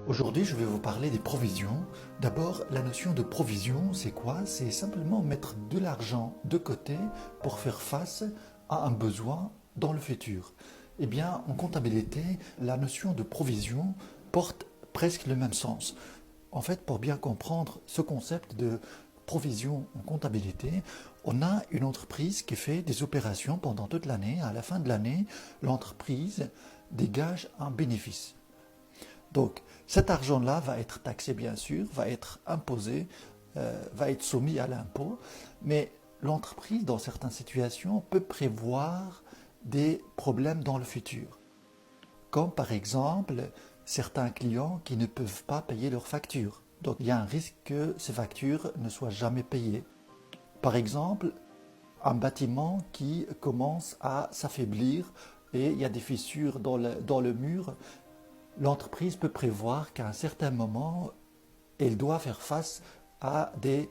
Aujourd'hui, je vais vous parler des provisions. D'abord, la notion de provision, c'est quoi? C'est simplement mettre de l'argent de côté pour faire face à un besoin dans le futur. Eh bien, en comptabilité, la notion de provision porte presque le même sens. En fait, pour bien comprendre ce concept de provision en comptabilité, on a une entreprise qui fait des opérations pendant toute l'année. À la fin de l'année, l'entreprise dégage un bénéfice. Donc, cet argent-là va être taxé, bien sûr, va être imposé, va être soumis à l'impôt, mais l'entreprise, dans certaines situations, peut prévoir des problèmes dans le futur, comme par exemple certains clients qui ne peuvent pas payer leurs factures. Donc, il y a un risque que ces factures ne soient jamais payées. Par exemple, un bâtiment qui commence à s'affaiblir et il y a des fissures dans le mur. L'entreprise peut prévoir qu'à un certain moment, elle doit faire face à des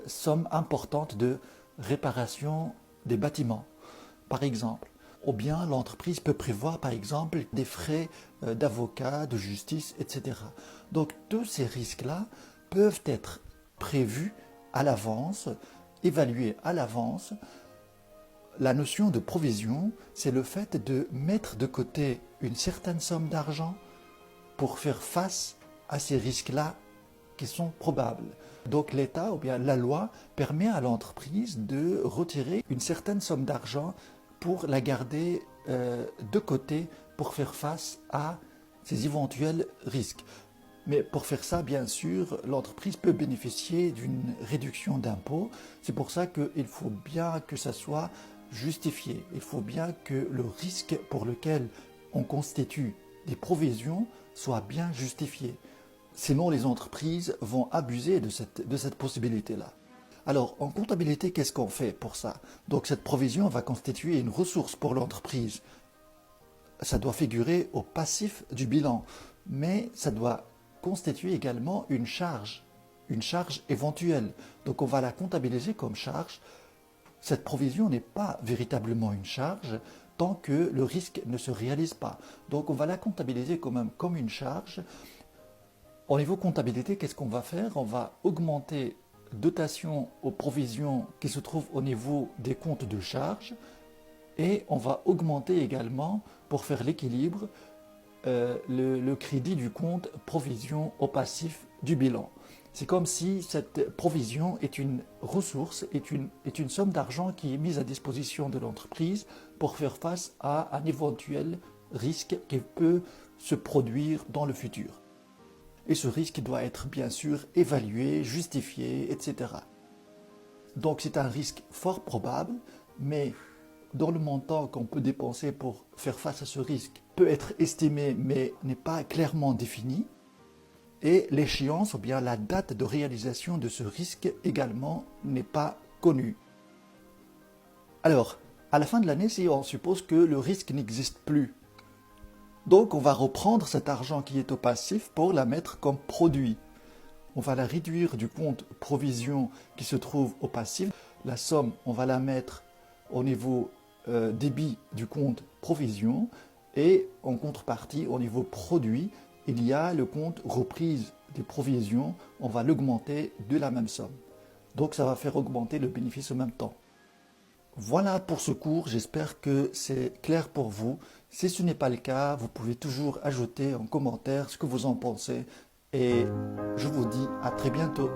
sommes importantes de réparation des bâtiments, par exemple. Ou bien l'entreprise peut prévoir, par exemple, des frais d'avocat, de justice, etc. Donc tous ces risques-là peuvent être prévus à l'avance, évalués à l'avance. La notion de provision, c'est le fait de mettre de côté une certaine somme d'argent pour faire face à ces risques-là qui sont probables. Donc l'État ou bien la loi permet à l'entreprise de retirer une certaine somme d'argent pour la garder de côté pour faire face à ces éventuels risques. Mais pour faire ça, bien sûr, l'entreprise peut bénéficier d'une réduction d'impôt. C'est pour ça qu'il faut bien que ça soit justifié. Il faut bien que le risque pour lequel on constitue des provisions soit bien justifié. Sinon, les entreprises vont abuser de cette possibilité-là. Alors, en comptabilité, qu'est-ce qu'on fait pour ça? Donc, cette provision va constituer une ressource pour l'entreprise. Ça doit figurer au passif du bilan, mais ça doit constituer également une charge éventuelle. Donc, on va la comptabiliser comme charge. Cette provision n'est pas véritablement une charge tant que le risque ne se réalise pas. Donc on va la comptabiliser quand même comme une charge. Au niveau comptabilité, qu'est-ce qu'on va faire? On va augmenter dotation aux provisions qui se trouvent au niveau des comptes de charge et on va augmenter également, pour faire l'équilibre, le crédit du compte provision au passif du bilan. C'est comme si cette provision est une ressource, est une somme d'argent qui est mise à disposition de l'entreprise pour faire face à un éventuel risque qui peut se produire dans le futur. Et ce risque doit être bien sûr évalué, justifié, etc. Donc c'est un risque fort probable, mais dans le montant qu'on peut dépenser pour faire face à ce risque peut être estimé mais n'est pas clairement défini. Et l'échéance ou bien la date de réalisation de ce risque également n'est pas connue. Alors, à la fin de l'année, si on suppose que le risque n'existe plus, donc on va reprendre cet argent qui est au passif pour la mettre comme produit. On va la réduire du compte provision qui se trouve au passif. La somme, on va la mettre au niveau débit du compte provision et en contrepartie, au niveau produit, il y a le compte reprise des provisions, on va l'augmenter de la même somme. Donc ça va faire augmenter le bénéfice en même temps. Voilà pour ce cours, j'espère que c'est clair pour vous. Si ce n'est pas le cas, vous pouvez toujours ajouter en commentaire ce que vous en pensez et je vous dis à très bientôt.